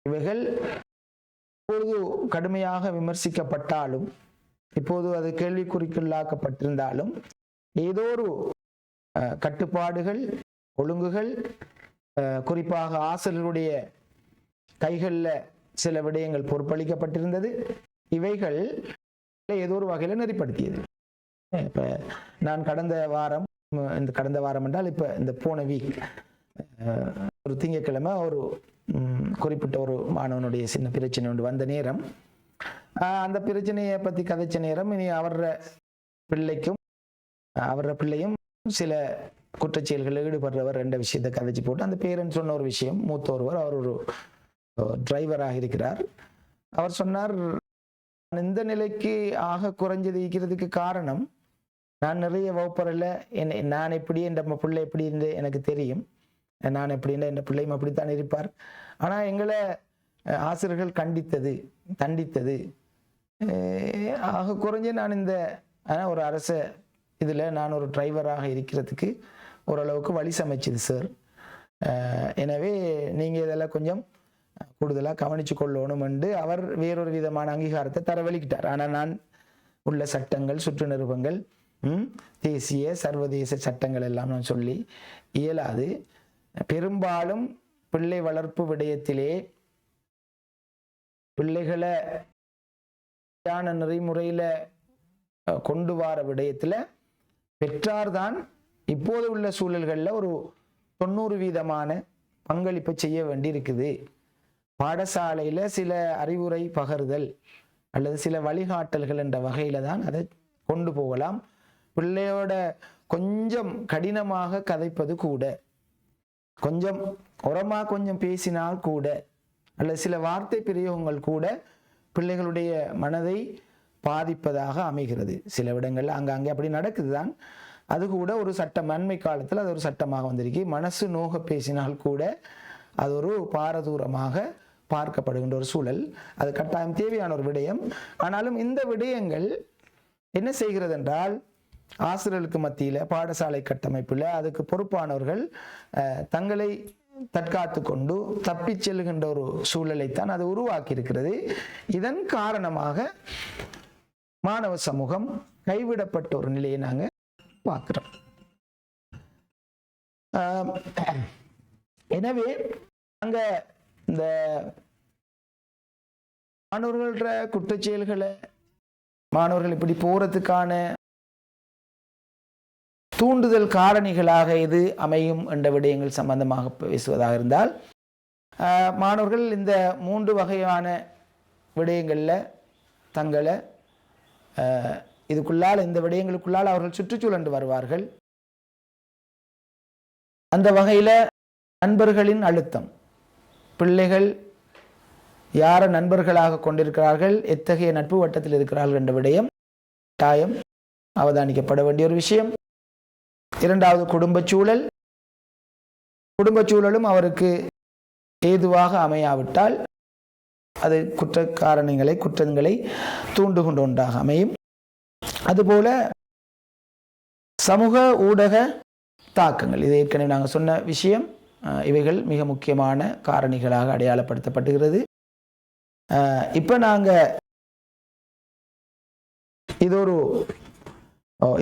இவைகள் இப்போது கடுமையாக விமர்சிக்கப்பட்டாலும், இப்போது அது கேள்விக்குறிக்குள்ளாக்கப்பட்டிருந்தாலும், ஏதோ ஒரு கட்டுப்பாடுகள், ஒழுங்குகள், குறிப்பாக ஆசிரியர்களுடைய கைகளில் சில விடயங்கள் பொறுப்பளிக்கப்பட்டிருந்தது. இவைகள் ஏதோ ஒரு வகையில் நெறிப்படுத்தியது. இப்போ நான் கடந்த வாரம் என்றால் இப்போ இந்த போன வீக் ஒரு திங்கட்கிழமை ஒரு குறிப்பிட்ட ஒரு மாணவனுடைய சின்ன பிரச்சனை ஒன்று வந்த நேரம், அந்த பிரச்சனையை பற்றி கதைச்ச நேரம், இனி அவர பிள்ளையும் சில குற்றச்செயல்களில் ஈடுபடுறவர் ரெண்டு விஷயத்தை கதைச்சு போட்டு, அந்த பேரன் சொன்ன ஒரு விஷயம், மூத்த ஒருவர், அவர் ஒரு டிரைவராக இருக்கிறார். அவர் சொன்னார், இந்த நிலைக்கு ஆக குறைஞ்சது இருக்கிறதுக்கு காரணம், நான் நிறைய வகுப்பறையில் நான் எப்படி என் பிள்ளை எப்படி இருந்து எனக்கு தெரியும், நான் எப்படி என் பிள்ளையும் அப்படித்தான் இருப்பார். ஆனால் எங்களை ஆசிரியர்கள் தண்டித்தது ஆக குறைஞ்சு நான் இந்த ஒரு அரச இதில் நான் ஒரு டிரைவராக இருக்கிறதுக்கு ஓரளவுக்கு வழி சமைச்சுது சார். எனவே நீங்கள் இதெல்லாம் கொஞ்சம் கூடுதலாக கவனித்து கொள்ளணும் என்று அவர் வேறொரு விதமான அங்கீகாரத்தை தரவழிக்கிட்டார். ஆனால் நான் உள்ள சட்டங்கள், சுற்று நிருபங்கள், தேசிய சர்வதேச சட்டங்கள் எல்லாம் நான் சொல்லி இயலாது. பெரும்பாலும் பிள்ளை வளர்ப்பு விடயத்திலே பிள்ளைகளை நெறிமுறையில் கொண்டு வர விடயத்தில் பெற்றார் தான் இப்போது உள்ள சூழல்களில் ஒரு 90% பங்களிப்பை செய்ய வேண்டி இருக்குது. பாடசாலையில் சில அறிவுரை பகர்தல் அல்லது சில வழிகாட்டல்கள் என்ற வகையில் தான் அதை கொண்டு போகலாம். பிள்ளையோட கொஞ்சம் கடினமாக கதைப்பது கூட, கொஞ்சம் உரமாக கொஞ்சம் பேசினால் கூட, அல்லது சில வார்த்தை பிரயோகங்கள் கூட பிள்ளைகளுடைய மனதை பாதிப்பதாக அமைகிறது. சில இடங்கள்ல அங்கே அப்படி நடக்குது தான். அது கூட ஒரு சட்டம், அண்மை காலத்தில் அது ஒரு சட்டமாக வந்திருக்கு. மனசு நோக பேசினால் கூட அது ஒரு பாரதூரமாக பார்க்கப்படுகின்ற ஒரு சூழல். அது கட்டாயம் தேவையான ஒரு விடயம். ஆனாலும் இந்த விடயங்கள் என்ன செய்கிறது என்றால், ஆசிரியர்களுக்கு மத்தியில் பாடசாலை கட்டமைப்பில் அதுக்கு பொறுப்பானவர்கள் தங்களை தற்காத்து கொண்டு தப்பிச் செல்கின்ற ஒரு சூழலைத்தான் அது உருவாக்கி இருக்கிறது. இதன் காரணமாக மாணவ சமூகம் கைவிடப்பட்ட ஒரு நிலையை நாங்கள் பார்க்கிறோம். எனவே அங்க இந்த மாணவர்கள குற்றச்செயல்களை மாணவர்கள் இப்படி போறதுக்கான தூண்டுதல் காரணிகளாக எது அமையும் என்ற விடயங்கள் சம்பந்தமாக பேசுவதாக இருந்தால், மாணவர்கள் இந்த 3 வகையான விடயங்களில் தங்களை இதுக்குள்ளால், இந்த விடயங்களுக்குள்ளால் அவர்கள் சுற்றுச்சூழன்று வருவார்கள். அந்த வகையில் நண்பர்களின் அழுத்தம், பிள்ளைகள் யாரை நண்பர்களாக கொண்டிருக்கிறார்கள், எத்தகைய நட்பு வட்டத்தில் இருக்கிறார்கள் என்ற விடயம் கட்டாயம் அவதானிக்கப்பட வேண்டிய ஒரு விஷயம். இரண்டாவது குடும்ப சூழலும் அவருக்கு ஏதுவாக அமையாவிட்டால் அது குற்றங்களை தூண்டுகின்ற ஒன்றாக அமையும். அதுபோல சமூக ஊடக தாக்கங்கள், இது ஏற்கனவே நாங்கள் சொன்ன விஷயம். இவைகள் மிக முக்கியமான காரணிகளாக அடையாளப்படுத்தப்படுகிறது. இப்போ நாங்கள் இது ஒரு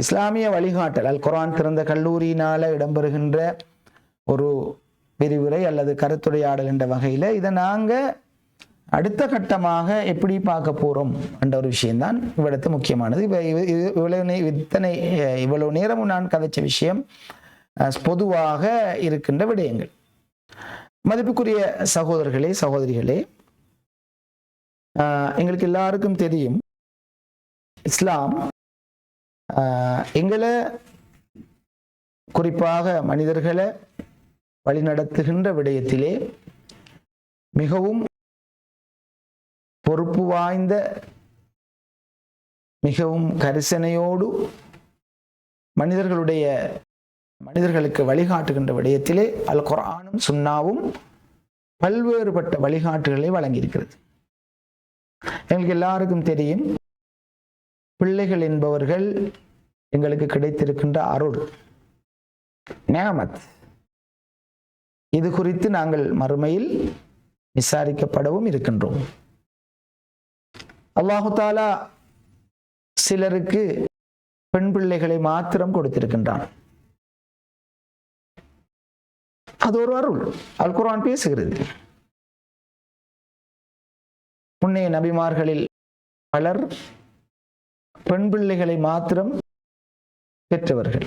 இஸ்லாமிய வழிகாட்டல், அல் குர்ஆன் திறந்த கல்லூரியினால் இடம்பெறுகின்ற ஒரு விரிவுரை அல்லது கருத்துரையாடல் என்ற வகையில் இதை நாங்கள் அடுத்த கட்டமாக எப்படி பார்க்க போகிறோம் என்ற ஒரு விஷயம்தான் இவ்விடத்து முக்கியமானது. இவ்வளவு நேரமும் நான் கதைச்ச விஷயம் பொதுவாக இருக்கின்ற விடயங்கள். மதிப்புக்குரிய சகோதரர்களே, சகோதரிகளே, எங்களுக்கு எல்லாருக்கும் தெரியும், இஸ்லாம் எங்களை, குறிப்பாக மனிதர்களை வழிநடத்துகின்ற விடயத்திலே மிகவும் பொறுப்பு வாய்ந்த, மிகவும் கரிசனையோடு மனிதர்களுக்கு வழிகாட்டுகின்ற விடயத்திலே அல் குர்ஆனும் சுன்னாவும் பல்வேறுபட்ட வழிகாட்டுகளை வழங்கியிருக்கிறது. எங்களுக்கு எல்லாருக்கும் தெரியும், பிள்ளைகள் என்பவர்கள் எங்களுக்கு கிடைத்திருக்கின்ற அருள், நியாமத். இது குறித்து நாங்கள் மறுமையில் விசாரிக்கப்படவும் இருக்கின்றோம். அல்லாஹு தாலா சிலருக்கு பெண் பிள்ளைகளை மாத்திரம் கொடுத்திருக்கின்றான். அது ஒரு அருள். அல் குர்ஆன் பேசுகிறது. முன்னைய நபிமார்களில் பலர் பெண் பிள்ளைகளை மாத்திரம் பெற்றவர்கள்.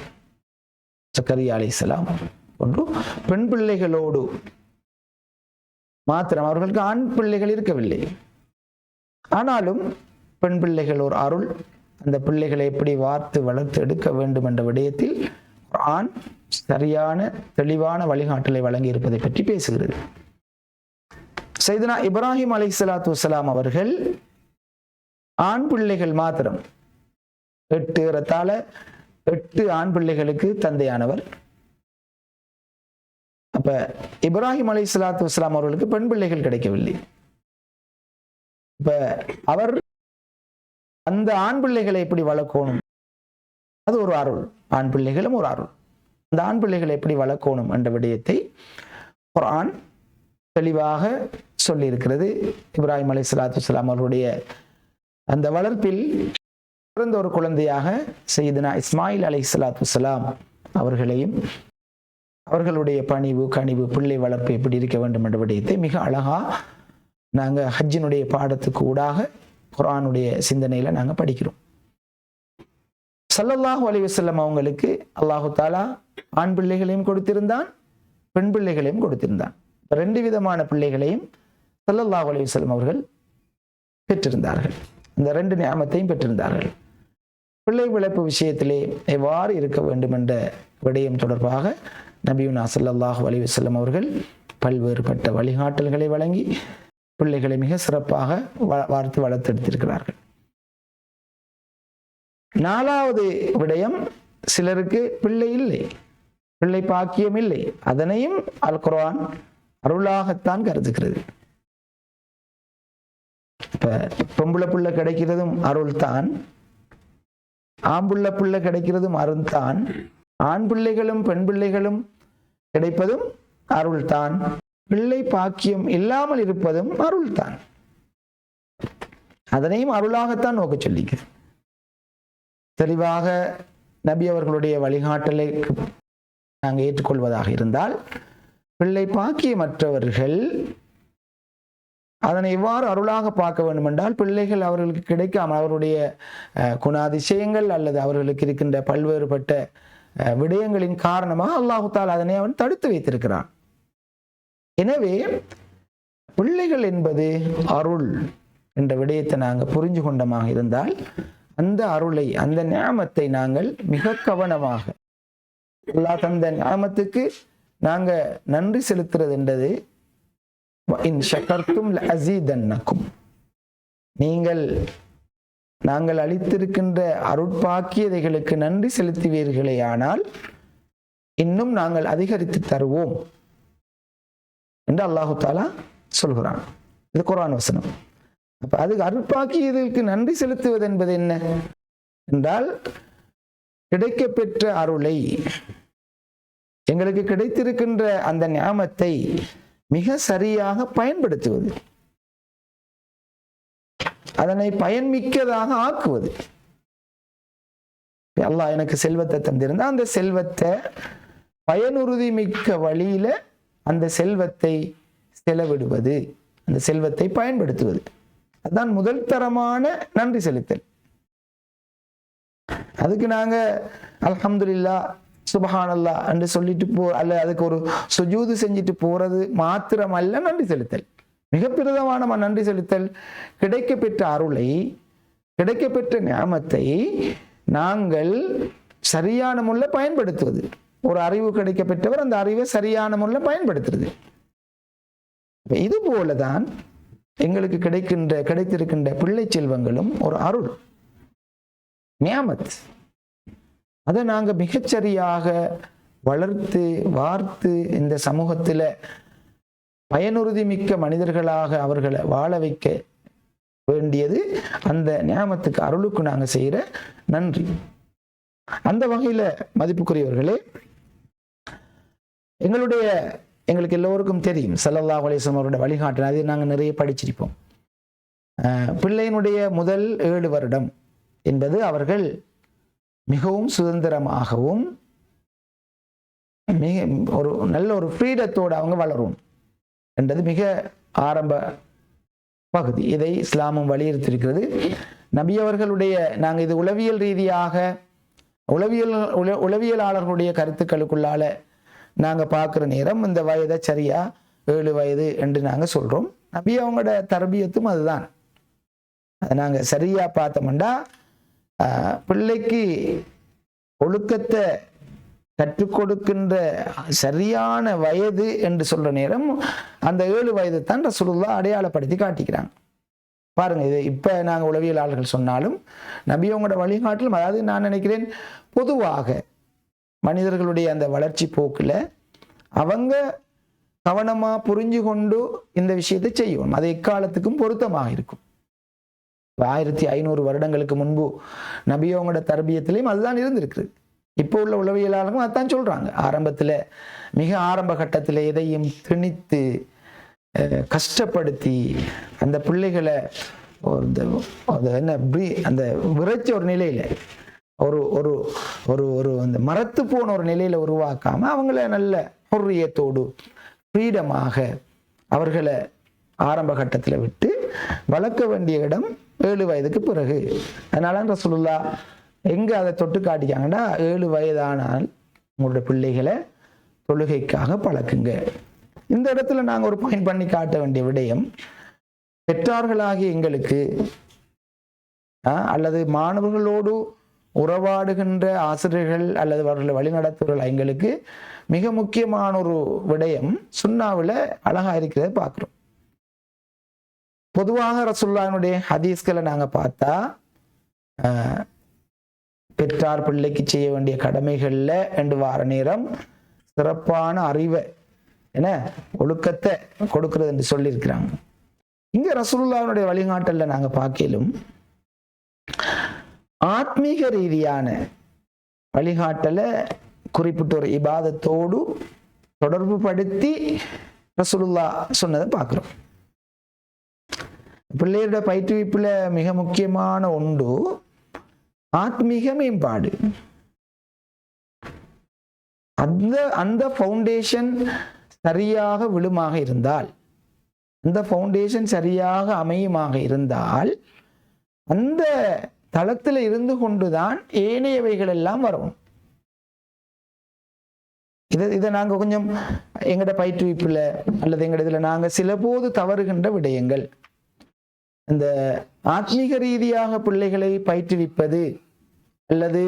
சக்கரியா அலைஹிஸ்ஸலாம் ஒன்று பெண் பிள்ளைகளோடு மாத்திரம், அவர்களுக்கு ஆண் பிள்ளைகள் இருக்கவில்லை. ஆனாலும் பெண் பிள்ளைகள் ஒரு அருள். அந்த பிள்ளைகளை எப்படி வார்த்து வளர்த்து எடுக்க வேண்டும் என்ற விடயத்தில் குர்ஆன் சரியான தெளிவான வழிகாட்டலை வழங்கி இருப்பதை பற்றி பேசுகிறது. சையதுனா இப்ராஹிம் அலைஹிஸ்ஸலாத்து வஸ்ஸலாம் அவர்கள் ஆண் பிள்ளைகள் மாத்திரம் 8 ஆண் பிள்ளைகளுக்கு தந்தையானவர். அப்ப இப்ராஹிம் அலைஹிஸ்ஸலாத்து வஸ்ஸலாம் அவர்களுக்கு பெண் பிள்ளைகள் கிடைக்கவில்லை. இப்ப அவர் அந்த ஆண் பிள்ளைகளை எப்படி வளர்க்கணும், அது ஒரு அருள். ஆண் பிள்ளைகளும் ஒரு அருள். அந்த ஆண் பிள்ளைகளை எப்படி வளர்க்கணும் என்ற விடயத்தை குர்ஆன் தெளிவாக சொல்லி இருக்கிறது. இப்ராஹிம் அலைஹிஸ்ஸலாத்து வஸ்ஸலாம் அவர்களுடைய அந்த வளர்ப்பில் பிறந்த ஒரு குழந்தையாக சையதுனா இஸ்மாயில் அலைஹிஸ்ஸலாத்து வஸ்ஸலாம் அவர்களையும் அவர்களுடைய பணிவு கனிவு பிள்ளை வளர்ப்பு எப்படி இருக்க வேண்டும் என்ற விடயத்தை மிக அழகா நாங்கள் ஹஜ்ஜினுடைய பாடத்துக்கு ஊடாக குர்ஆனுடைய சிந்தனையில நாங்கள் படிக்கிறோம். ஸல்லல்லாஹு அலைஹி வஸல்லம் அவங்களுக்கு அல்லாஹு தாலா ஆண் பிள்ளைகளையும் கொடுத்திருந்தான், பெண் பிள்ளைகளையும் கொடுத்திருந்தான். 2 விதமான பிள்ளைகளையும் ஸல்லல்லாஹு அலைஹி வஸல்லம் அவர்கள் பெற்றிருந்தார்கள். இந்த 2 நியாமத்தையும் பெற்றிருந்தார்கள். பிள்ளை வளர்ப்பு விஷயத்திலே எவ்வாறு இருக்க வேண்டும் என்ற விடயம் தொடர்பாக நபியுனா ஸல்லல்லாஹு அலைஹி வஸல்லம் அவர்கள் பல்வேறுபட்ட வழிகாட்டல்களை வழங்கி பிள்ளைகளை மிக சிறப்பாக வார்த்து வளர்த்தெடுத்திருக்கிறார்கள். 4வது விடயம், சிலருக்கு பிள்ளை இல்லை, பிள்ளை பாக்கியம் இல்லை. அதனையும் அல் குர்ஆன் அருளாகத்தான் கருதுகிறது. இப்ப பொம்பளை பிள்ளை கிடைக்கிறதும் அருள் தான், ஆம்புள்ள பிள்ளை கிடைக்கிறதும் அருள் தான், ஆண் பிள்ளைகளும் பெண் பிள்ளைகளும் கிடைப்பதும் அருள் தான், பிள்ளை பாக்கியம் இல்லாமல் இருப்பதும் அருள் தான். அதனையும் அருளாகத்தான் நோக்க சொல்லிக்க தெளிவாக நபி அவர்களுடைய வழிகாட்டலை நாங்கள் ஏற்றுக்கொள்வதாக இருந்தால், பிள்ளை பாக்கியமற்றவர்கள் அதனை எவ்வாறு அருளாக பார்க்க வேண்டும் என்றால், பிள்ளைகள் அவர்களுக்கு கிடைக்காமல் அவருடைய குணாதிசயங்கள் அல்லது அவர்களுக்கு இருக்கின்ற பல்வேறுபட்ட விடயங்களின் காரணமாக அல்லாஹு தஆலா அதனை அவன் தடுத்து வைத்திருக்கிறான். எனவே பிள்ளைகள் என்பது அருள் என்ற விடயத்தை நாங்கள் புரிஞ்சு கொண்டமாக இருந்தால், அந்த அருளை அந்த நியாமத்தை நாங்கள் மிக கவனமாக அல்லாஹ் தந்த நியாமத்துக்கு நாங்கள் நன்றி செலுத்துறது என்றது இன் ஷக்கர்தும் லஅஸீதன்னகும், நாங்கள் அளித்திருக்கின்ற அருட்பாக்கியதைகளுக்கு நன்றி செலுத்துவீர்களே ஆனால் இன்னும் நாங்கள் அதிகரித்து தருவோம் என்று அல்லாஹு தஆலா சொல்கிறான். இது குர்ஆன் வசனம். அப்ப அதுக்கு அருட்பாக்கியதற்கு நன்றி செலுத்துவது என்பது என்ன என்றால், கிடைக்கப்பெற்ற அருளை, எங்களுக்கு கிடைத்திருக்கின்ற அந்த நியாமத்தை மிக சரியாக பயன்படுத்துவது, அதனை பயன்மிக்கதாக ஆக்குவது. அல்லாஹ் எனக்கு செல்வத்தை தந்திருந்தா அந்த செல்வத்தை பயனுறுதி மிக்க வழியில அந்த செல்வத்தை செலவிடுவது, அந்த செல்வத்தை பயன்படுத்துவது, அதுதான் முதல் தரமான நன்றி செலுத்தல். அதுக்கு நாங்க அல்ஹம்துலில்லாஹ் சுப்ஹானல்லாஹ் என்று சொல்லிட்டு அல்ல அதுக்கு ஒரு சுஜூது செஞ்சுட்டு போறது மாத்திரம் அல்ல நன்றி செலுத்தல். மிக பிரதமான நன்றி செலுத்தல் கிடைக்கப்பெற்ற அருளை, கிடைக்கப்பெற்ற நியாமத்தை நாங்கள் சரியான முறையில் பயன்படுத்துவது. ஒரு அறிவு கிடைக்கப்பெற்றவர் அந்த அறிவை சரியான முறையில் பயன்படுத்துறது. இது போலதான் எங்களுக்கு கிடைத்திருக்கின்ற பிள்ளை செல்வங்களும் ஒரு அருள் நியாமத். அதை நாங்கள் மிகச்சரியாக வளர்த்து வார்த்து இந்த சமூகத்தில் பயனுறுதி மிக்க மனிதர்களாக அவர்களை வாழ வைக்க வேண்டியது அந்த நியாமத்துக்கு அருளுக்கு நாங்கள் செய்கிற நன்றி. அந்த வகையில் மதிப்புக்குரியவர்களே, எங்களுக்கு எல்லோருக்கும் தெரியும் ஸல்லல்லாஹு அலைஹி வஸல்லம் அவருடைய வழிகாட்டல், அது நாங்கள் நிறைய படிச்சிருப்போம். பிள்ளையினுடைய முதல் 7 வருடம் என்பது அவர்கள் மிகவும் சுதந்திரமாகவும் மிக ஒரு நல்ல ஒரு ஃப்ரீடத்தோடு அவங்க வளரும் என்றது மிக ஆரம்ப பகுதி. இதை இஸ்லாமும் வலியுறுத்தியிருக்கிறது. நபி அவர்களுடைய, நாங்கள் இது உளவியல் ரீதியாக உளவியலாளர்களுடைய கருத்துக்களுக்குள்ளால நாங்கள் பார்க்குற நேரம் இந்த வயதை சரியா 7 வயது என்று நாங்கள் சொல்கிறோம். நபி அவங்களோட தர்பியத்தும் அதுதான். அதை நாங்கள் சரியா பார்த்தோம்னா பிள்ளைக்கு ஒழுக்கத்தை கற்றுக் கொடுக்கின்ற சரியான வயது என்று சொல்ற நேரம் அந்த 7 வயது தான் ரசூலுல்லாஹ் அடையாளப்படுத்தி காட்டிக்கிறாங்க. பாருங்க, இது இப்ப நாங்கள் உளவியலாளர்கள் சொன்னாலும் நபி அவங்களோட வழிகாட்டிலும், அதாவது நான் நினைக்கிறேன் பொதுவாக மனிதர்களுடைய அந்த வளர்ச்சி போக்குல அவங்க கவனமா புரிஞ்சு கொண்டு இந்த விஷயத்தை செய்யணும். அது எக்காலத்துக்கும் பொருத்தமாக இருக்கும். 1500 வருடங்களுக்கு முன்பு நபி அவங்களோட தர்பியத்திலையும் அதுதான் இருந்திருக்கு. இப்போ உள்ள உளவியலாளர்களும் அதான் சொல்றாங்க. ஆரம்பத்தில், மிக ஆரம்ப கட்டத்தில் எதையும் திணித்து கஷ்டப்படுத்தி அந்த பிள்ளைகளை அந்த விரைச்ச ஒரு நிலையில ஒரு ஒரு ஒரு ஒரு அந்த மரத்து போன ஒரு நிலையில உருவாக்காம அவங்கள நல்ல ஹுர்ரியத்தோடு ஃப்ரீடமாக அவர்களை ஆரம்ப கட்டத்தில் விட்டு வளர்க்க வேண்டிய இடம் 7 வயதுக்கு பிறகு. அதனால ரசூலுல்லாஹ் எங்க அதை தொட்டு காட்டிக்காங்கன்னா, 7 வயதானால் உங்களுடைய பிள்ளைகளை தொழுகைக்காக பழக்குங்க. இந்த இடத்துல நாங்கள் ஒரு பாயிண்ட் பண்ணி காட்ட வேண்டிய விடயம், பெற்றார்களாகிய எங்களுக்கு அல்லது மாணவர்களோடு உறவாடுகின்ற ஆசிரியர்கள் அல்லது அவர்களை வழிநடத்துவர்கள் எங்களுக்கு மிக முக்கியமான ஒரு விடயம் சுன்னாவில் அழகா இருக்கிறத பார்க்கிறோம். பொதுவாக ரசூலுல்லாஹ்வுடைய ஹதீஸ்களை நாங்க பார்த்தா பெற்றார் பிள்ளைக்கு செய்ய வேண்டிய கடமைகள்ல என்று வார நேரம் சிறப்பான அறிவை ஒழுக்கத்தை கொடுக்கிறது என்று சொல்லியிருக்கிறாங்க. இங்க ரசூலுல்லாஹ்வுடைய வழிகாட்டல்ல நாங்க பார்க்கலும் ஆத்மீக ரீதியான வழிகாட்டலை குறிப்பிட்ட ஒரு இபாதத்தோடு தொடர்பு படுத்தி ரசூலுல்லாஹ் சொன்னதை பார்க்கிறோம். பிள்ளையோட பயிற்றுவிப்புல மிக முக்கியமான ஒன்று ஆத்மீக மேம்பாடு. அந்த ஃபவுண்டேஷன் சரியாக விழுமாக இருந்தால், அந்த ஃபவுண்டேஷன் சரியாக அமையுமாக இருந்தால், அந்த தளத்தில் இருந்து கொண்டுதான் ஏனையவைகள் எல்லாம் வரும். இதை நாங்க கொஞ்சம் எங்கட பயிற்றுவிப்புல அல்லது எங்கட இதுல நாங்க சில போது தவறுகின்ற விடயங்கள், இந்த ஆத்மீக ரீதியாக பிள்ளைகளை பயிற்றுவிப்பது அல்லது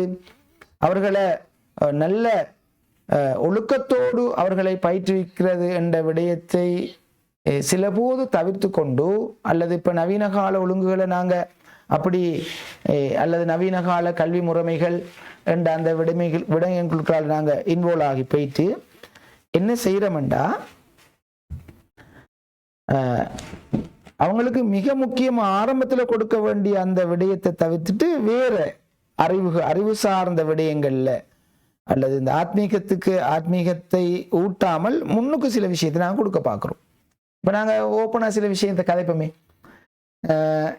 அவர்களை நல்ல ஒழுக்கத்தோடு அவர்களை பயிற்றுவிக்கிறது என்ற விடயத்தை சில போது தவிர்த்து கொண்டு, அல்லது இப்ப நவீன கால ஒழுங்குகளை நாங்க அப்படி அல்லது நவீன கால கல்வி முறைமைகள் என்ற அந்த விடயங்களுக்கால் நாங்க இன்வால்வ் ஆகி போயிட்டு என்ன செய்யறோம்டா, அவங்களுக்கு மிக முக்கியமா ஆரம்பத்துல கொடுக்க வேண்டிய அந்த விடயத்தை தவிர்த்துட்டு வேற அறிவு சார்ந்த விடயங்கள்ல அல்லது இந்த ஆத்மீகத்தை ஊட்டாமல் முன்னுக்கு சில விஷயத்தை நாங்க கொடுக்க பார்க்கிறோம். இப்ப நாங்க ஓப்பனா சில விஷயத்தை கதைப்போமே,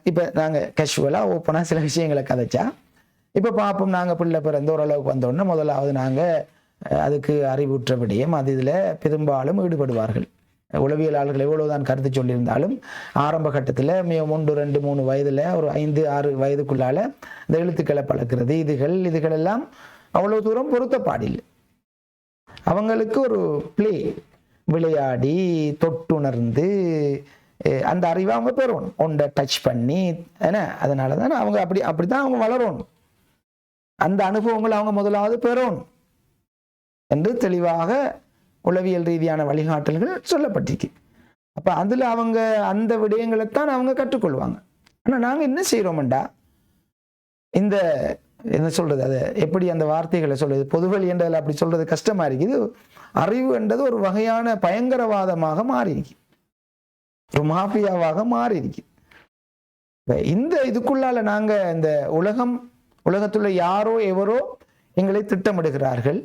இப்ப நாங்க கேஷுவலா ஓப்பனா சில விஷயங்களை கதைச்சா, இப்ப பார்ப்போம் நாங்க பிள்ளை பிறந்த ஓரளவுக்கு வந்தோடனே முதலாவது நாங்க அதுக்கு அறிவுற்ற விடயம் அது இதுல பெரும்பாலும் ஈடுபடுவார்கள். உளவியலாளர்கள் எவ்வளவுதான் கருத்து சொல்லியிருந்தாலும் ஆரம்ப கட்டத்தில் 1, 2, 3 வயதுல ஒரு 5, 6 வயதுக்குள்ளால இந்த எழுத்துக்களை பழக்கிறது இதுகள் எல்லாம் அவ்வளவு தூரம் பொருத்தப்பாடில்லை. அவங்களுக்கு ஒரு பிளே விளையாடி தொட்டுணர்ந்து அந்த அறிவை அவங்க பெறணும், ஒன்றை டச் பண்ணி அதனாலதான் அவங்க அப்படித்தான் அவங்க வளரணும். அந்த அனுபவங்களை அவங்க முதலாவது பெறணும் என்று தெளிவாக உளவியல் ரீதியான வழிகாட்டல்கள் சொல்லப்பட்டிருக்கு. அப்ப அதுல அவங்க அந்த விடயங்களைத்தான் அவங்க கற்றுக்கொள்வாங்க. ஆனா நாங்க என்ன செய்யறோம்டா, இந்த என்ன சொல்றது, அதை எப்படி அந்த வார்த்தைகளை சொல்றது, பொதுவெளி என்றதில் அப்படி சொல்றது கஷ்டமா இருக்குது. அறிவு என்றது ஒரு வகையான பயங்கரவாதமாக மாறி இருக்கு, ஒரு மாஃபியாவாக மாறி இருக்கு. இந்த இதுக்குள்ளால நாங்க இந்த உலகத்துல யாரோ எவரோ எங்களை திட்டமிடுகிறார்கள்,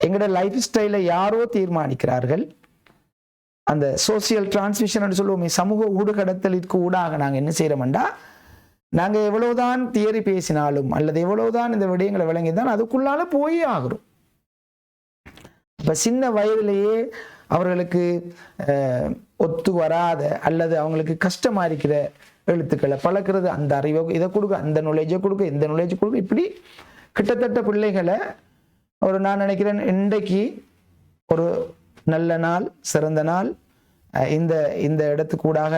எங்களோட லைஃப் ஸ்டைலை யாரோ தீர்மானிக்கிறார்கள். அந்த சோசியல் டிரான்ஸ்மிஷன் சொல்லுவோமே, சமூக ஊடுகடத்தலிற்கு ஊடாக நாங்கள் என்ன செய்யறோம்டா, நாங்கள் எவ்வளவுதான் தியரி பேசினாலும் அல்லது எவ்வளவுதான் இந்த விடயங்களை விளங்கிதான் அதுக்குள்ளால போயே ஆகிறோம். இப்ப சின்ன வயதிலேயே அவர்களுக்கு ஒத்து வராத அல்லது அவங்களுக்கு கஷ்டமா இருக்கிற எழுத்துக்களை பழக்கிறது, அந்த அறிவை இதை கொடுக்க, அந்த நாலேஜை கொடுக்க, இந்த நாலேஜ் கொடுக்க, இப்படி கிட்டத்தட்ட பிள்ளைகளை நான் நினைக்கிறேன் இன்றைக்கு ஒரு நல்ல நாள், சிறந்த நாள். இந்த இடத்துக்கூடாக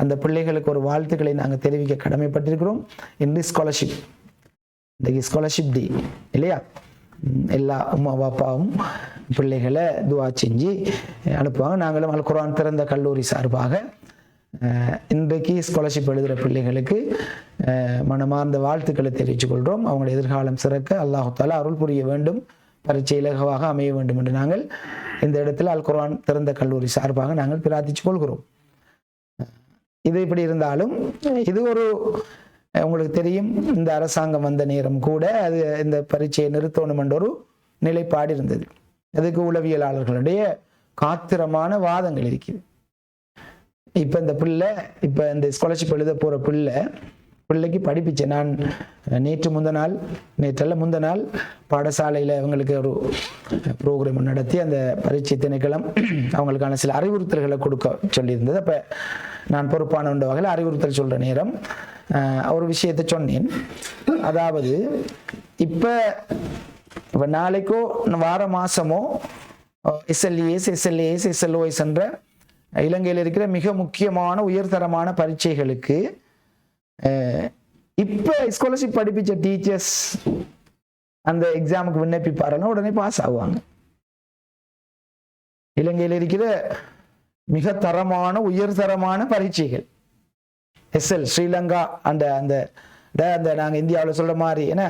அந்த பிள்ளைகளுக்கு ஒரு வாழ்த்துக்களை நாங்கள் தெரிவிக்க கடமைப்பட்டிருக்கிறோம். இன்று ஸ்காலர்ஷிப், இன்றைக்கு ஸ்காலர்ஷிப் டே இல்லையா? எல்லா அம்மா அப்பாவும் பிள்ளைகளை துவா செஞ்சு அனுப்புவாங்க. நாங்களும் அல் குர்ஆன் திறந்த கல்லூரி சார்பாக இன்றைக்கு ஸ்காலர்ஷிப் எழுதுகிற பிள்ளைகளுக்கு மனமார்ந்த வாழ்த்துக்களை தெரிவித்துக் கொள்கிறோம். அவங்களுடைய எதிர்காலம் சிறக்க அல்லாஹ் தஆலா அருள் புரிய வேண்டும், பரீட்சை இலகுவாக அமைய வேண்டும் என்று நாங்கள் இந்த இடத்துல அல் குர்ஆன் திறந்த கல்லூரி சார்பாக நாங்கள் பிரார்த்தித்துக் கொள்கிறோம். இது இப்படி இருந்தாலும் இது ஒரு உங்களுக்கு தெரியும், இந்த அரசாங்கம் வந்த நேரம் கூட அது இந்த பரீட்சையை நிறுத்தணும் என்ற ஒரு நிலைப்பாடு இருந்தது. அதுக்கு உளவியலாளர்களுடைய காத்திரமான வாதங்கள் இருக்குது. இப்ப இந்த பிள்ளை, இப்ப இந்த ஸ்காலர்ஷிப் எழுத போற பிள்ளைக்கு படிப்பிச்சேன் நான் நேற்றல்ல முந்த நாள் பாடசாலையில் அவங்களுக்கு ஒரு ப்ரோக்ராம் நடத்தி அந்த பரீட்சை திணைக்களம் அவங்களுக்கான சில அறிவுறுத்தல்களை கொடுக்க சொல்லியிருந்தது. அப்போ நான் பொறுப்பான வகையில் அறிவுறுத்தல் சொல்கிற நேரம் ஒரு விஷயத்தை சொன்னேன். அதாவது இப்போ நாளைக்கோ வார மாதமோ எஸ்எல்ஓஎஸ் என்ற இலங்கையில் இருக்கிற மிக முக்கியமான உயர்தரமான பரீட்சைகளுக்கு இப்ப ஸ்காலர்ஷிப் படிப்பிச்ச டீச்சர்ஸ் அந்த எக்ஸாமுக்கு விண்ணப்பிப்பார்கள், உடனே பாஸ் ஆகுவாங்க. இலங்கையில் இருக்கிற மிக தரமான உயர்தரமான பரீட்சைகள் எஸ்எல் ஸ்ரீலங்கா அந்த அந்த நாங்க இந்தியாவில் சொல்ற மாதிரி என்ன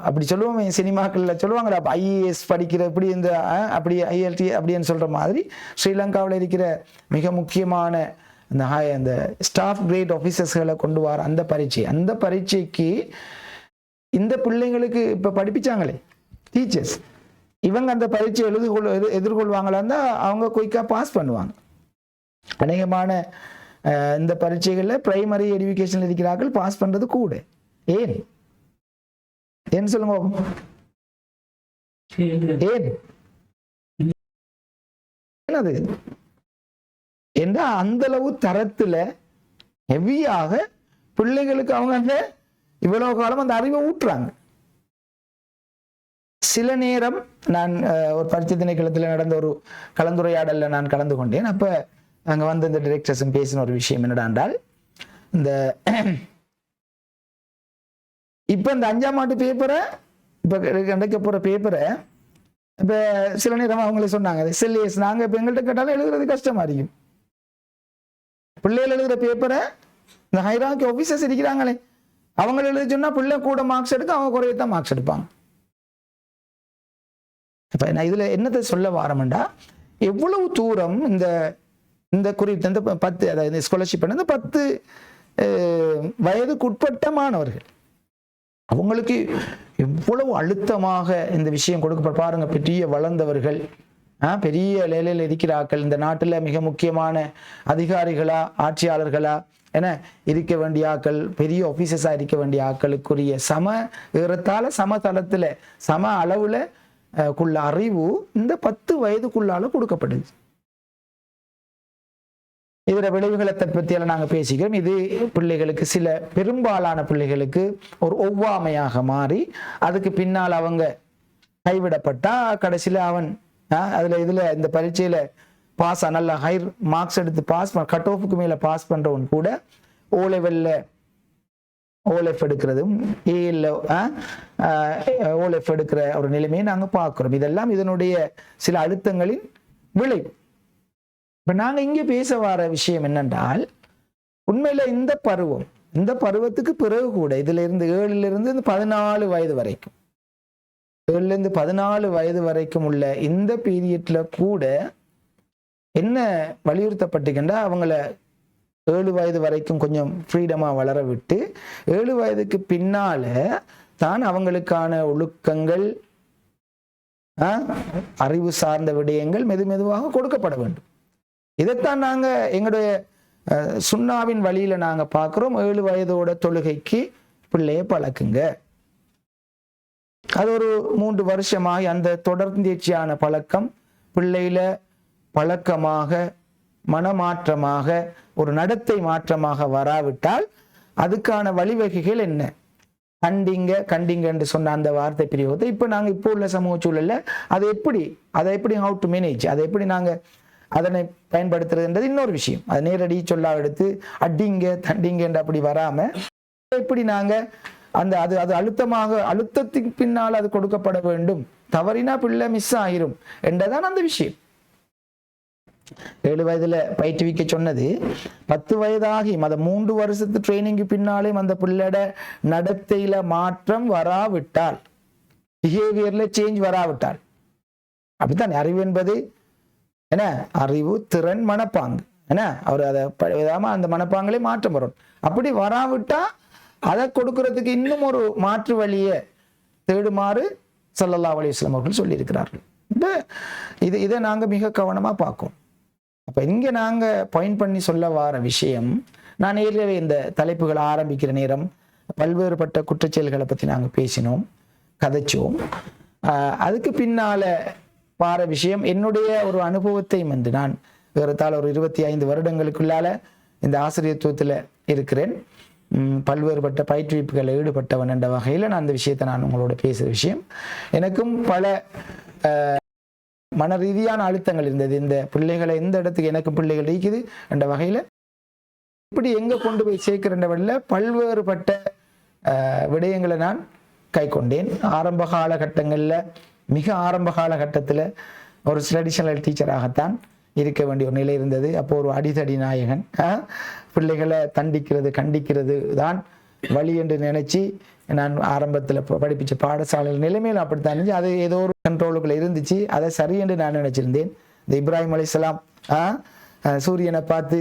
அப்படி சொல்லுவோம், சினிமாக்கள்ல சொல்லுவாங்களா ஐஏஎஸ் படிக்கிற இப்படி இந்த அப்படி ஐஎல்டி அப்படின்னு சொல்ற மாதிரி ஸ்ரீலங்காவில் இருக்கிற மிக முக்கியமான அந்த ஸ்டாஃப் கிரேட் ஆஃபீஸர்ஸ்களை கொண்டு வர அந்த பரீட்சைக்கு இந்த பிள்ளைங்களுக்கு இப்ப படிப்பிச்சாங்களே டீச்சர்ஸ், இவங்க அந்த பரீட்சை எதிர்கொள்வாங்களா அவங்க குயிக்கா பாஸ் பண்ணுவாங்க. அநேகமான இந்த பரீட்சைகள்ல பிரைமரி எஜுகேஷன்ல இருக்கிறார்கள் பாஸ் பண்றது கூட. ஏன் சொல்லுங்க, ஏன் அது என்ற அந்த அளவு தரத்துல ஹெவியாக பிள்ளைங்களுக்கு அவங்க அந்த இவ்வளவு காலம் அந்த அறிவை ஊட்டுறாங்க. சில நேரம் நான் ஒரு பரீட்சை திணைக்களத்தில் நடந்த ஒரு கலந்துரையாடல்ல நான் கலந்து கொண்டேன். அப்ப அங்க வந்து இந்த டைரக்டர்ஸும் பேசின ஒரு விஷயம் என்னடால், இந்த இப்ப இந்த 5ஆம் ஆண்டு பேப்பரை இப்ப நடக்க போற பேப்பரை இப்ப சில நேரம் அவங்களே சொன்னாங்க எஸ்எல்ஏஎஸ் நாங்க இப்ப எங்கள்கிட்ட கேட்டாலும் எழுதுறது கஷ்டமா இருக்கும். பிள்ளைகள் எழுதுற பேப்பரை இந்த ஹைரார்கி ஆபீசர்ஸ் இருக்கிறாங்களே அவங்க எழுத சொன்னா பிள்ளை கூட மார்க்ஸ் எடுக்க, அவங்க குறையத்தான் மார்க்ஸ் எடுப்பாங்க. அப்ப நான் இதுல என்னத்தை சொல்ல வாரம்டா, எவ்வளவு தூரம் இந்த குறித்த இந்த 10 அதாவது ஸ்காலர்ஷிப் இந்த 10 வயதுக்குட்பட்ட மாணவர்கள் அவங்களுக்கு எவ்வளவு அழுத்தமாக இந்த விஷயம் கொடுக்க பாருங்க. பெரிய வளர்ந்தவர்கள், பெரிய நிலையில இருக்கிறார்கள், இந்த நாட்டுல மிக முக்கியமான அதிகாரிகளா ஆட்சியாளர்களா என இருக்க வேண்டிய ஆக்கள், பெரிய ஆபீசர்ஸா இருக்க வேண்டிய ஆக்களுக்குரிய ஏறத்தாழ சமதளத்துல சம அளவுல குள்ள அறிவு இந்த 10 வயதுக்குள்ளால கொடுக்கப்படுது. இதோட விளைவுகளை பற்றியெல்லாம் நாங்க பேசிக்கிறோம். இது பிள்ளைகளுக்கு சில பெரும்பாலான பிள்ளைகளுக்கு ஒரு ஒவ்வாமையாக மாறி அதுக்கு பின்னால் அவங்க கைவிடப்பட்டா கடைசியில அவன் இதுல இந்த பரீட்சையில பாஸ் நல்ல ஹை மார்க்ஸ் எடுத்து பாஸ் கட் ஆஃபுக்கு மேல பாஸ் பண்றவன் கூட ஓலெஃப் எடுக்கிறதும் ஓலெஃப் எடுக்கிற ஒரு நிலைமையை நாங்க பார்க்கிறோம். இதெல்லாம் இதனுடைய சில அழுத்தங்களின் விளைவு. இப்ப நாங்க இங்க பேச வர விஷயம் என்னென்றால், உண்மையில இந்த பருவத்துக்கு பிறகு கூட இதுல இருந்து 7 இருந்து 14 வயது வரைக்கும் 7 இருந்து 14 வயது வரைக்கும் உள்ள இந்த பீரியட்ல கூட என்ன வலியுறுத்தப்பட்டுக்கின்றா, அவங்கள 7 வயது வரைக்கும் கொஞ்சம் ஃப்ரீடமா வளர விட்டு 7 வயதுக்கு பின்னால தான் அவங்களுக்கான ஒழுக்கங்கள் அறிவு சார்ந்த விடயங்கள் மெதுவாக கொடுக்கப்பட வேண்டும். இதைத்தான் நாங்க எங்களுடைய சுன்னாவின் வழியில நாங்க பார்க்கிறோம். 7 வயதோட தொழுகைக்கு பிள்ளைய பழக்குங்க. அது ஒரு 3 வருஷமாக அந்த தொடர்ந்தேர்ச்சியான பழக்கம் பிள்ளையில பழக்கமாக மனமாற்றமாக ஒரு நடத்தை மாற்றமாக வராவிட்டால் அதுக்கான வழிவகைகள் என்ன? கண்டிங்க என்று சொன்ன அந்த வார்த்தை பிரியோகத்தை இப்ப நாங்க இப்போ உள்ள சமூக சூழல்ல அதை எப்படி ஹவு டு மேனேஜ், அதை எப்படி நாங்க அதனை பயன்படுத்துறதுன்றது இன்னொரு விஷயம். அதை நேரடி சொல்லா எடுத்து அடிங்க தண்டிங்க என்று அப்படி வராம எப்படி நாங்க அந்த அது அழுத்தத்துக்கு பின்னால் அது கொடுக்கப்பட வேண்டும். தவறினா பிள்ளை மிஸ் ஆகிரும் என்றதான் அந்த விஷயம். 7 வயதுல பயிற்றுவிக்க சொன்னது 10 வயதாகி அந்த 3 வருஷத்து ட்ரைனிங்கு பின்னாலே அந்த பிள்ளையோட நடத்தையில மாற்றம் வராவிட்டால், பிஹேவியர்ல சேஞ்ச் வராவிட்டால், அப்படித்தான் அறிவு என்பது என்ன? அறிவு, திறன், மனப்பாங்கு என்ன? அவர் அதை அந்த மனப்பாங்களே மாற்றம் வரும். அப்படி வராவிட்டா அதை கொடுக்கறதுக்கு இன்னும் ஒரு மாற்று வழியை தேடுமாறு ஸல்லல்லாஹு அலைஹி வஸல்லம் அவர்கள் சொல்லியிருக்கிறார்கள். இதை நாங்க மிக கவனமா பார்க்கோம். அப்ப இங்க நாங்க பாயிண்ட் பண்ணி சொல்ல வார விஷயம், நான் ஏற்கனவே இந்த தலைப்புகளை ஆரம்பிக்கிற நேரம் பல்வேறுபட்ட குற்றச்செயல்களை பத்தி நாங்க பேசினோம், கதைச்சோம். அதுக்கு பின்னால வார விஷயம் என்னுடைய ஒரு அனுபவத்தை வந்து நான் ஏறத்தாழ ஒரு 25 வருடங்களுக்குள்ளால இந்த ஆசிரியத்துவத்துல இருக்கிறேன். பல்வேறுபட்ட பயிற்றுவிப்புகளில் ஈடுபட்டவன் என்ற வகையில் நான் அந்த விஷயத்தை நான் உங்களோட பேசுகிற விஷயம். எனக்கும் பல மன ரீதியான அழுத்தங்கள் இருந்தது. இந்த பிள்ளைகளை எந்த இடத்துக்கு எனக்கு பிள்ளைகள் இருக்குது என்ற வகையில் இப்படி எங்கே கொண்டு போய் சேர்க்கிற வழியில் பல்வேறுபட்ட விடயங்களை நான் கை கொண்டேன். ஆரம்ப காலகட்டங்களில் மிக ஆரம்ப காலகட்டத்தில் ஒரு ட்ரெடிஷனல் டீச்சராகத்தான் இருக்க வேண்டிய ஒரு நிலை இருந்தது. அப்போ ஒரு அடிதடி நாயகன், பிள்ளைகளை தண்டிக்கிறது கண்டிக்கிறது தான் வழி என்று நினைச்சு நான் ஆரம்பத்தில் படிப்பிச்ச பாடசாலையில் நிலைமையில் அப்படித்தான் இருந்துச்சு. அது ஏதோ ஒரு கண்ட்ரோலுக்குள்ள இருந்துச்சு. அதை சரி என்று நான் நினைச்சிருந்தேன். இந்த இப்ராஹிம் அலைஹிஸ்ஸலாம் சூரியனை பார்த்து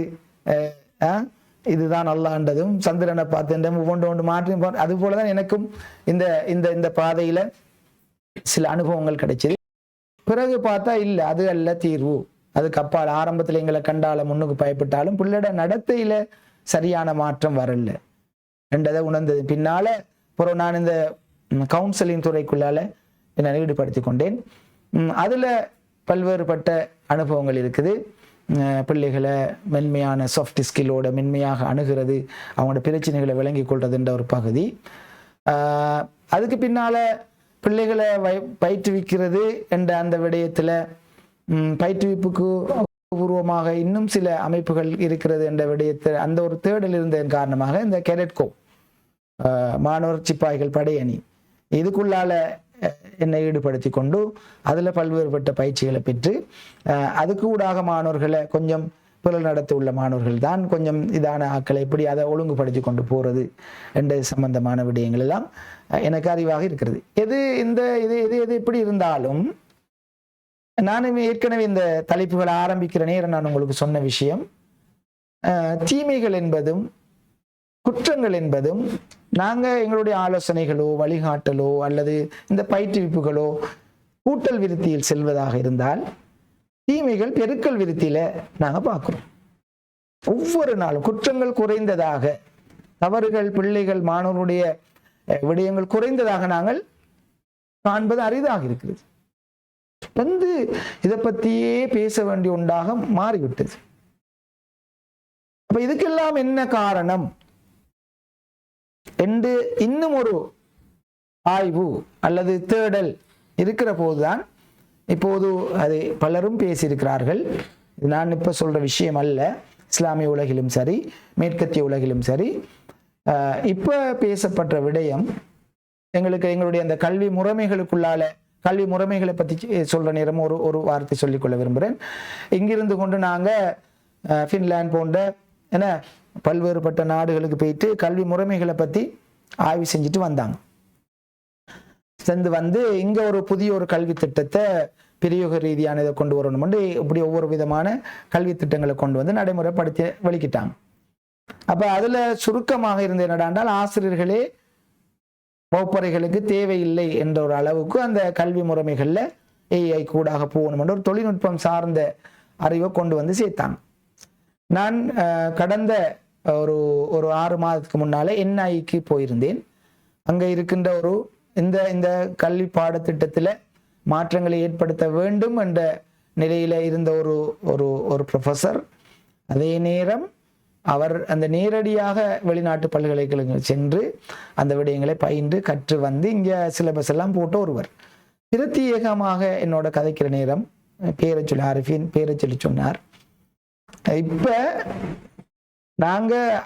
இதுதான் அல்லாஹ்ன்றதும், சந்திரனை பார்த்து ஒன்று மாற்றி அது போலதான் எனக்கும் இந்த இந்த இந்த பாதையில சில அனுபவங்கள் கிடைச்சது. பிறகு பார்த்தா இல்லை, அது அல்ல தீர்வு. அதுக்கு அப்பால் ஆரம்பத்தில் எங்களை கண்டால முன்னுக்கு பயப்பட்டாலும் பிள்ளைட நடத்தையில சரியான மாற்றம் வரல என்றதை உணர்ந்தது. பின்னால அப்புறம் நான் இந்த கவுன்சிலிங் துறைக்குள்ளால என்னை ஈடுபடுத்தி கொண்டேன். அதுல பல்வேறுபட்ட அனுபவங்கள் இருக்குது. பிள்ளைகளை மென்மையான சாஃப்ட் ஸ்கில்லோட மென்மையாக அணுகிறது, அவங்களோட பிரச்சனைகளை விளங்கி கொள்றதுன்ற ஒரு பகுதி. அதுக்கு பின்னால பிள்ளைகளை பயிற்றுவிக்கிறது என்ற அந்த விடயத்துல பயிற்றுவிப்புக்கு பூர்வமாக இன்னும் சில அமைப்புகள் இருக்கிறது என்ற விடயத்தில் அந்த ஒரு தேடல் இருந்ததன் காரணமாக இந்த கேடட்கோ மாணவர் சிப்பாய்கள் படையணி இதுக்குள்ளால என்னை ஈடுபடுத்தி கொண்டு அதுல பல்வேறுபட்ட பயிற்சிகளை பெற்று அதுக்கு ஊடாக மாணவர்களை கொஞ்சம் புலல் நடத்த உள்ள மாணவர்கள் தான் கொஞ்சம் இதான ஆக்களை எப்படி அதை ஒழுங்குபடுத்தி கொண்டு போறது என்ற சம்பந்தமான விடயங்கள் எல்லாம் எனக்கு அறிவாக இருக்கிறது. எது இந்த இது இது எது எப்படி இருந்தாலும் நானும் ஏற்கனவே இந்த தலைப்புகளை ஆரம்பிக்கிற நேரம் நான் உங்களுக்கு சொன்ன விஷயம், தீமைகள் என்பதும் குற்றங்கள் என்பதும் நாங்க எங்களுடைய ஆலோசனைகளோ வழிகாட்டலோ அல்லது இந்த பயிற்றுவிப்புகளோ கூட்டல் விருத்தியில் செல்வதாக இருந்தால் தீமைகள் பெருக்கல் விருத்தியில நாங்க பார்க்கிறோம். ஒவ்வொரு நாளும் குற்றங்கள் குறைந்ததாக, தவறுகள் பிள்ளைகள் மாணவருடைய விடயங்கள் குறைந்ததாக நாங்கள் காண்பது அரிதாக இருக்கிறது. இதை பத்தியே பேச வேண்டிய ஒன்றாக மாறிவிட்டது. அப்ப இதுக்கெல்லாம் என்ன காரணம் என்று இன்னும் ஒரு ஆய்வு அல்லது தேடல் இருக்கிற போதுதான் இப்போது அதை பலரும் பேசியிருக்கிறார்கள். நான் இப்ப சொல்ற விஷயம் அல்ல, இஸ்லாமிய உலகிலும் சரி மேற்கத்திய உலகிலும் சரி இப்ப பேசப்பட்ட விடயம் எங்களுடைய அந்த கல்வி முறைமைகளுக்குள்ளால கல்வி முறைமைகளை பற்றி சொல்ற நேரம் ஒரு வார்த்தை சொல்லிக்கொள்ள விரும்புகிறேன். இங்கிருந்து கொண்டு நாங்க ஃபின்லாந்து போன்ற என்ன பல்வேறுபட்ட நாடுகளுக்கு போயிட்டு கல்வி முறைமைகளை பற்றி ஆய்வு செஞ்சுட்டு வந்தாங்க. வந்து இங்க ஒரு புதிய ஒரு கல்வி திட்டத்தை பிரயோக ரீதியான இதை கொண்டு வரணும், இப்படி ஒவ்வொரு விதமான கல்வி திட்டங்களை கொண்டு வந்து நடைமுறைப்படுத்தி வெளிக்கிட்டாங்க. அப்ப அதுல சுருக்கமாக இருந்த என்னடாண்டால் ஆசிரியர்களே வகுப்பறைகளுக்கு தேவையில்லை என்ற ஒரு அளவுக்கு அந்த கல்வி முறைமைகள்ல ஏஐ கூடாக போகணும் ஒரு தொழில்நுட்பம் சார்ந்த அறிவை கொண்டு வந்து சேர்த்தாங்க. நான் கடந்த ஒரு 6 மாதத்துக்கு முன்னாலே என்ஐக்கு போயிருந்தேன். அங்கே இருக்கின்ற இந்த கல்வி பாடத்திட்டத்தில் மாற்றங்களை ஏற்படுத்த வேண்டும் என்ற நிலையில இருந்த ஒரு ப்ரொஃபஸர், அதே நேரம் அவர் அந்த நேரடியாக வெளிநாட்டு பல்கலைக்கழகங்கள் சென்று அந்த விடயங்களை பயின்று கற்று வந்து இங்கே சிலபஸ் எல்லாம் போட்டு ஒருவர் பிரத்யேகமாக என்னோட கதைக்கிற நேரம் பேரை சொல்லி ஆரிஃபின் பேரை சொல்லி சொன்னார். இப்ப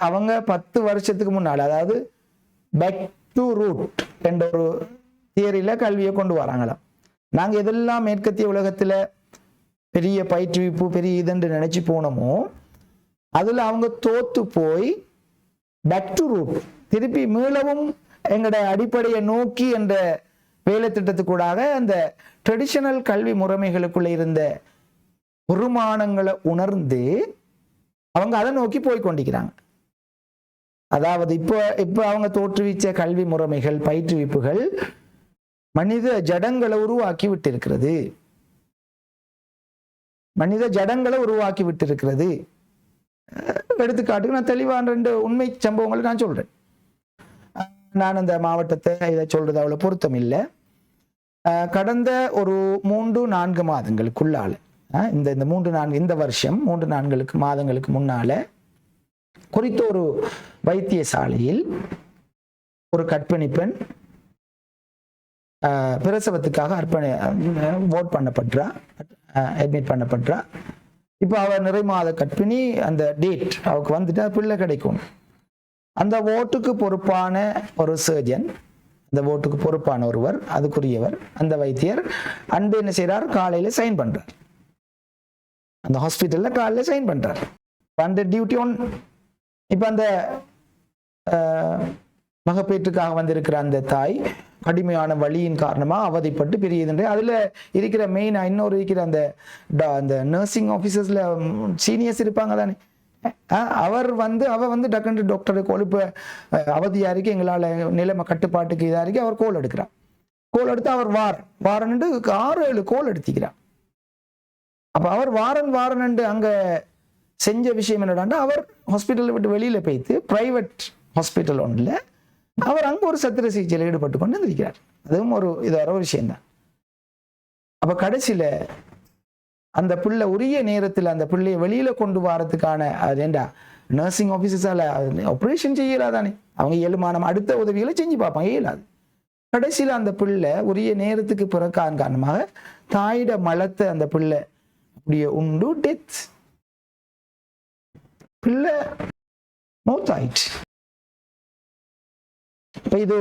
அவங்க 10 வருஷத்துக்கு முன்னால், அதாவது பேக் டு ரூட் என்ற ஒரு தியரியில கல்வியை கொண்டு வராங்களாம். நாங்க எதெல்லாம் மேற்கத்திய உலகத்துல பெரிய பயிற்றுவிப்பு பெரிய இதுன்னு நினைச்சு போனோமோ அதுல அவங்க தோத்து போய் பேக் டு ரூட் திருப்பி மீளவும் எங்கட அடிப்படையை நோக்கி என்ற வேலை திட்டத்துக்கூடாக அந்த ட்ரெடிஷனல் கல்வி முறைமைகளுக்குள்ள இருந்த பெருமானங்களை உணர்ந்து அவங்க அதை நோக்கி போய் கொண்டிருக்கிறாங்க. அதாவது இப்போ அவங்க தோற்றுவிச்ச கல்வி முறைமைகள் பயிற்றுவிப்புகள் மனித ஜடங்களை உருவாக்கி விட்டிருக்கிறது. எடுத்துக்காட்டுக்கு நான் தெளிவான 2 உண்மை சம்பவங்களை நான் சொல்றேன். நான் அந்த மாவட்டத்தை இதை சொல்றது அவ்வளவு பொருத்தம் இல்லை. கடந்த ஒரு 3-4 மாதங்களுக்குள்ளால இந்த 3-4 இந்த வருஷம் 3-4 மாதங்களுக்கு முன்னால குறித்த ஒரு வைத்தியசாலையில் ஒரு கர்ப்பிணி பெண் பிரசவத்துக்காக அட்மிட் பண்ணப்படுறா. இப்போ அவ நிறை மாத கர்ப்பிணி, அந்த டேட் அவருக்கு வந்துட்டு பிள்ளை கிடைக்கும். அந்த ஓட்டுக்கு பொறுப்பான ஒரு சர்ஜன், அந்த ஓட்டுக்கு பொறுப்பான ஒருவர், அதுக்குரியவர் அந்த வைத்தியர் அன்று என்ன செய்யறார், காலையில சைன் பண்றார். அந்த ஹாஸ்பிட்டல்ல காலையில சைன் பண்றார். அந்த டியூட்டி ஒன். இப்ப அந்த மகப்பேற்றுக்காக வந்திருக்கிற அந்த தாய் கடுமையான வலியின் காரணமா அவதிப்பட்டு பெரியது. அதுல இருக்கிற மெயின் இன்னொரு இருக்கிற அந்த நர்சிங் ஆபீசர்ஸ்ல சீனியர்ஸ் இருப்பாங்க தானே, அவ வந்து டக்குனு டாக்டர் கொழுப்பு அவதியா இருக்கு, எங்களால நிலைமை கட்டுப்பாட்டுக்கு இதா இருக்கு, அவர் கோல் எடுக்கிறார். கோல் எடுத்து அவர் வாரன்னு 6-7 கோல் எடுத்துக்கிறார். அப்ப அவர் வாரன் அங்க செஞ்ச விஷயம் என்னடாண்டா, அவர் ஹாஸ்பிட்டல் விட்டு வெளியில போய்த்து பிரைவேட் ஹாஸ்பிட்டல் ஒன்றுல அவர் அங்க ஒரு சத்திர சிகிச்சையில் ஈடுபட்டு கொண்டு இருக்கிறார். அதுவும் ஒரு விஷயம்தான். அப்ப கடைசியில அந்த பிள்ளை உரிய நேரத்தில் அந்த பிள்ளையை வெளியில கொண்டு வரதுக்கான ஏண்டா நர்சிங் ஆபீசர்ஸால ஆப்ரேஷன் செய்யலாதானே, அவங்க இயலுமான அடுத்த உதவிகளை செஞ்சு பார்ப்பாங்க, இயலாது. கடைசியில அந்த பிள்ளை உரிய நேரத்துக்கு பிறக்கான் காரணமாக தாயிட மலத்தை அந்த பிள்ளை அப்படியே உண்டு டெத், பிள்ளை மௌத்தாயிடுச்சு. இப்ப இது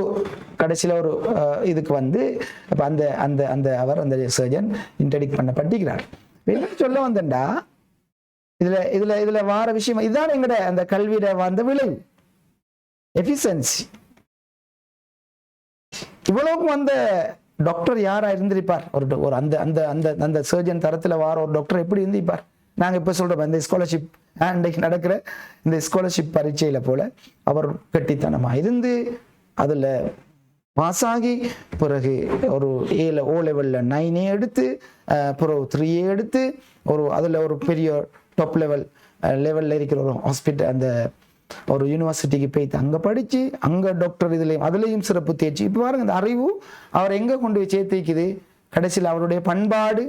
கடைசியில ஒரு இதுக்கு வந்து அந்த அந்த அந்த அவர் அந்த சர்ஜன் இன்டர்டிக்ட் பண்ணப்பட்டிருக்கிறார். என்ன சொல்ல வந்தா இதுல வார விஷயம் இதுதான் எங்கட அந்த கல்வியில வந்த விளைவு, எஃபிஷியன்சி. இவ்வளவுக்கும் வந்த டாக்டர் யாரா இருந்திருப்பார், ஒரு அந்த அந்த அந்த அந்த சர்ஜன் தரத்துல வார ஒரு டாக்டர் எப்படி இருந்திருப்பார். நாங்க இப்ப சொல்றோம் இந்த ஸ்காலர்ஷிப் இன்றைக்கு நடக்கிற இந்த ஸ்காலர்ஷிப் பரீட்சையில போல அவர் கெட்டித்தனமா இருந்து அதுல பாஸ் ஆகி பிறகு ஒரு ஓ லெவல்ல 9 எடுத்து பிறகு 3 எடுத்து அதுல ஒரு பெரிய டாப் லெவல்ல இருக்கிற ஒரு ஹாஸ்பிட்டல் அந்த ஒரு யூனிவர்சிட்டிக்கு போய் அங்க படிச்சு அங்க டாக்டர் அதுலயும் சிறப்பு தேர்ச்சி. இப்ப பாருங்க இந்த அறிவு அவர் எங்க கொண்டு போய் சேர்த்து வைக்குது, கடைசியில் அவருடைய பண்பாடு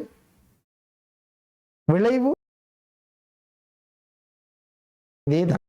விளைவு இதேதான்.